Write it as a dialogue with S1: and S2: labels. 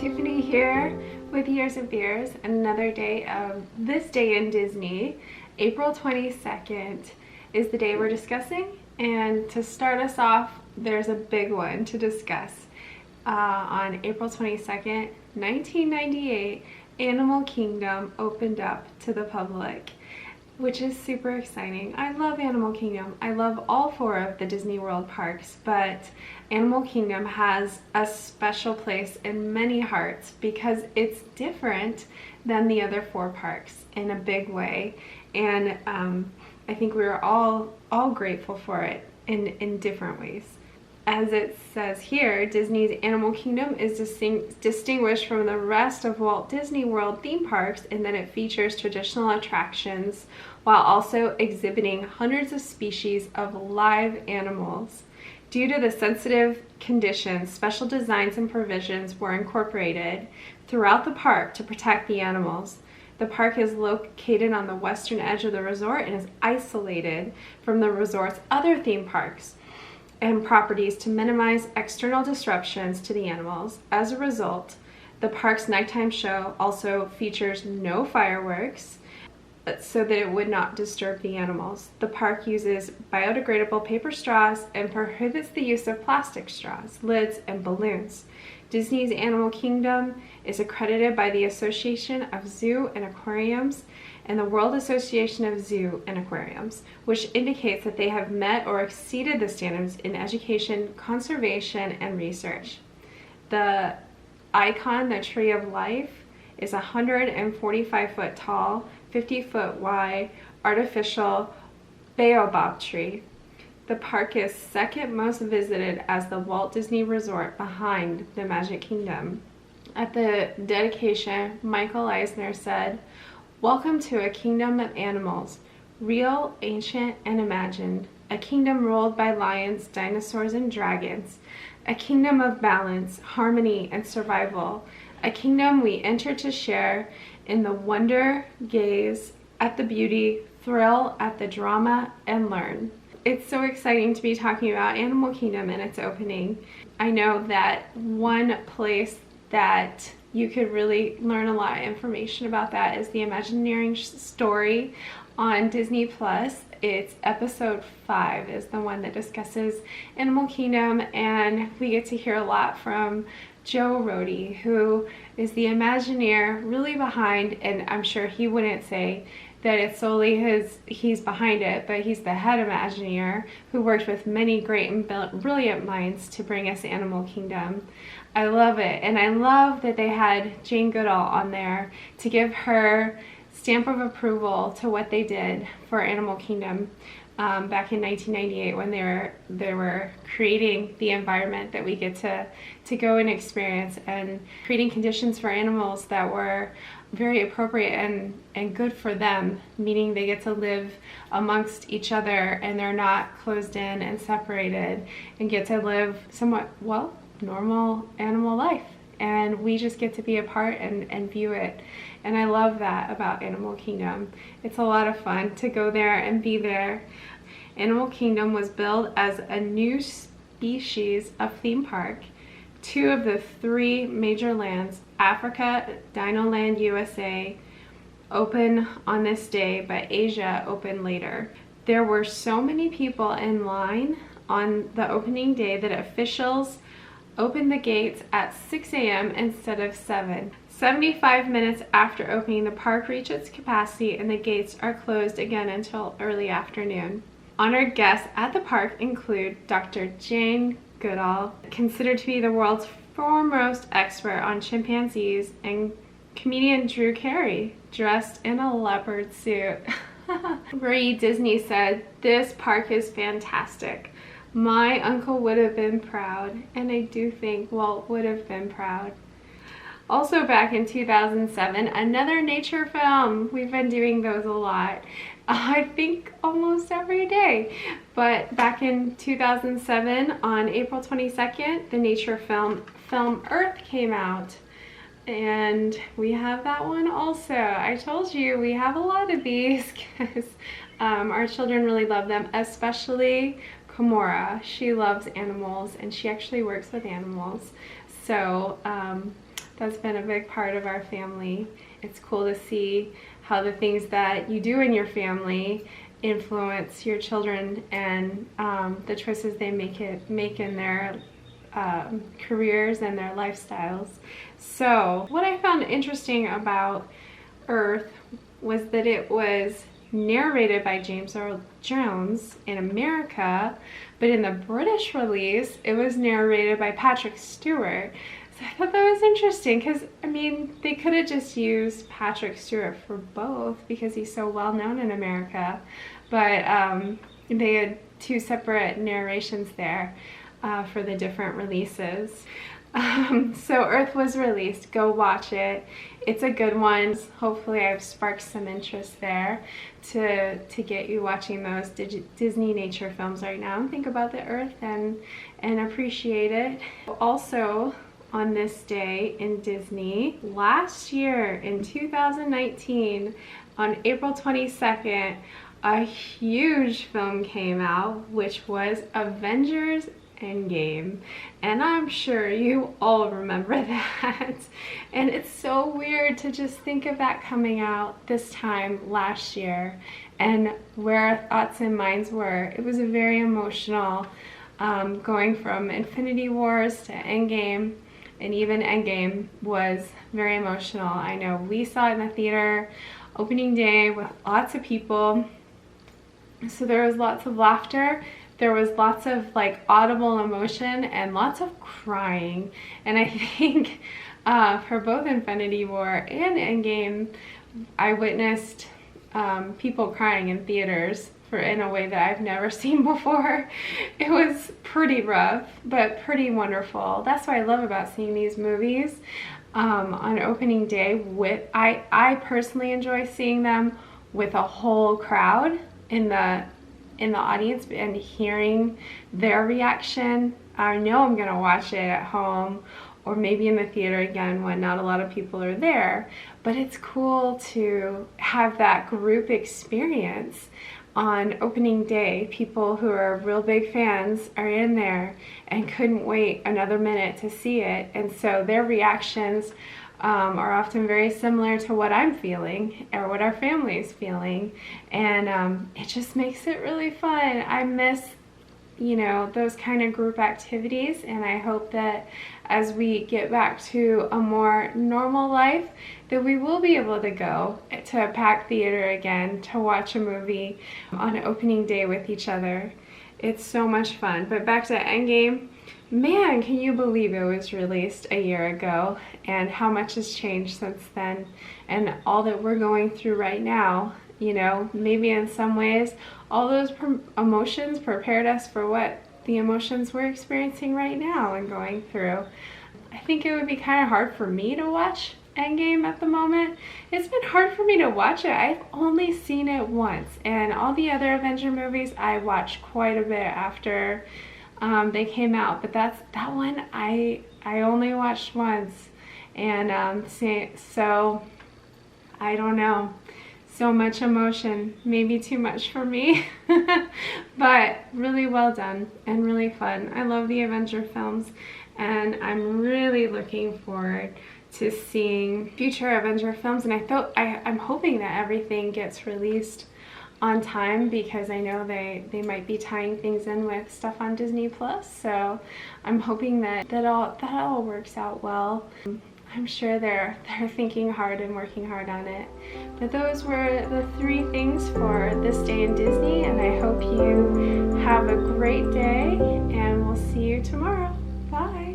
S1: Tiffany here with Years of Beers, another day of This Day in Disney. April 22nd is the day we're discussing, and to start us off, there's a big one to discuss. On April 22nd, 1998, Animal Kingdom opened up to the public, which is super exciting. I love Animal Kingdom. I love all four of the Disney World parks, but Animal Kingdom has a special place in many hearts because it's different than the other four parks in a big way. And I think we were all grateful for it in different ways. As it says here, Disney's Animal Kingdom is distinguished from the rest of Walt Disney World theme parks in that it features traditional attractions while also exhibiting hundreds of species of live animals. Due to the sensitive conditions, special designs and provisions were incorporated throughout the park to protect the animals. The park is located on the western edge of the resort and is isolated from the resort's other theme parks and properties to minimize external disruptions to the animals. As a result, the park's nighttime show also features no fireworks so that it would not disturb the animals. The park uses biodegradable paper straws and prohibits the use of plastic straws, lids, and balloons. Disney's Animal Kingdom is accredited by the Association of Zoo and Aquariums and the World Association of Zoo and Aquariums, which indicates that they have met or exceeded the standards in education, conservation, and research. The icon, the Tree of Life, is a 145-foot tall, 50-foot wide, artificial baobab tree. The park is second most visited as the Walt Disney Resort behind the Magic Kingdom. At the dedication, Michael Eisner said, "Welcome to a kingdom of animals, real, ancient, and imagined. A kingdom ruled by lions, dinosaurs, and dragons. A kingdom of balance, harmony, and survival. A kingdom we enter to share in the wonder, gaze at the beauty, thrill at the drama, and learn." It's so exciting to be talking about Animal Kingdom and its opening. I know that one place that you could really learn a lot of information about that is the Imagineering story on Disney Plus. It's episode 5 is the one that discusses Animal Kingdom, and we get to hear a lot from Joe Rohde, who is the Imagineer really behind, and I'm sure he wouldn't say that it's solely he's behind it, but he's the head Imagineer who worked with many great and brilliant minds to bring us Animal Kingdom. I love it, and I love that they had Jane Goodall on there to give her stamp of approval to what they did for Animal Kingdom back in 1998 when they were creating the environment that we get to go and experience, and creating conditions for animals that were very appropriate and good for them, meaning they get to live amongst each other and they're not closed in and separated and get to live somewhat, well, normal animal life. And we just get to be a part and view it. And I love that about Animal Kingdom. It's a lot of fun to go there and be there. Animal Kingdom was billed as a new species of theme park. 2 of the 3 major lands, Africa, Dino Land USA, open on this day, but Asia opened later. There were so many people in line on the opening day that officials opened the gates at 6 a.m. instead of 7. 75 minutes after opening, the park reached its capacity and the gates are closed again until early afternoon. Honored guests at the park include Dr. Jane Goodall, considered to be the world's foremost expert on chimpanzees, and comedian Drew Carey, dressed in a leopard suit. Marie Disney said, "This park is fantastic. My uncle would have been proud, and I do think Walt would have been proud." Also back in 2007, another nature film. We've been doing those a lot. I think almost every day. But back in 2007, on April 22nd, the nature film Earth came out. And we have that one also. I told you we have a lot of these because our children really love them, especially Kimura. She loves animals and she actually works with animals. So That's been a big part of our family. It's cool to see how the things that you do in your family influence your children and the choices they make in their careers and their lifestyles. So what I found interesting about Earth was that it was narrated by James Earl Jones in America, but in the British release, it was narrated by Patrick Stewart. So I thought that was interesting because, I mean, they could have just used Patrick Stewart for both because he's so well known in America, but they had two separate narrations there for the different releases. So Earth was released. Go watch it. It's a good one. Hopefully I've sparked some interest there to get you watching those Disney nature films right now and think about the Earth and appreciate it. Also, on this day in Disney, last year in 2019, on April 22nd, a huge film came out, which was Avengers Endgame, and I'm sure you all remember that. And it's so weird to just think of that coming out this time last year and where our thoughts and minds were. It was a very emotional, going from Infinity Wars to Endgame, and even Endgame was very emotional. I know we saw it in the theater opening day with lots of people, so there was lots of laughter. There was lots of like audible emotion and lots of crying. And I think for both Infinity War and Endgame, I witnessed people crying in theaters in a way that I've never seen before. It was pretty rough, but pretty wonderful. That's what I love about seeing these movies on opening day. I personally enjoy seeing them with a whole crowd in the audience and hearing their reaction. I know I'm gonna watch it at home or maybe in the theater again when not a lot of people are there, but it's cool to have that group experience on opening day. People who are real big fans are in there and couldn't wait another minute to see it, and so their reactions are often very similar to what I'm feeling or what our family is feeling, and it just makes it really fun. I miss, those kind of group activities, and I hope that as we get back to a more normal life that we will be able to go to a packed theater again to watch a movie on opening day with each other. It's so much fun. But back to Endgame. Man, can you believe it was released a year ago and how much has changed since then, and all that we're going through right now. Maybe in some ways all those emotions prepared us for what the emotions we're experiencing right now and going through. I think it would be kind of hard for me to watch Endgame at the moment. It's been hard for me to watch it. I've only seen it once, and all the other Avenger movies I watched quite a bit after they came out, but that one I only watched once, and so I don't know. So much emotion, maybe too much for me, but really well done and really fun. I love the Avenger films, and I'm really looking forward to seeing future Avenger films, and I'm hoping that everything gets released on time because I know they might be tying things in with stuff on Disney Plus, so I'm hoping that all works out well. I'm sure they're thinking hard and working hard on it. But those were the 3 things for this day in Disney, and I hope you have a great day, and we'll see you tomorrow. Bye.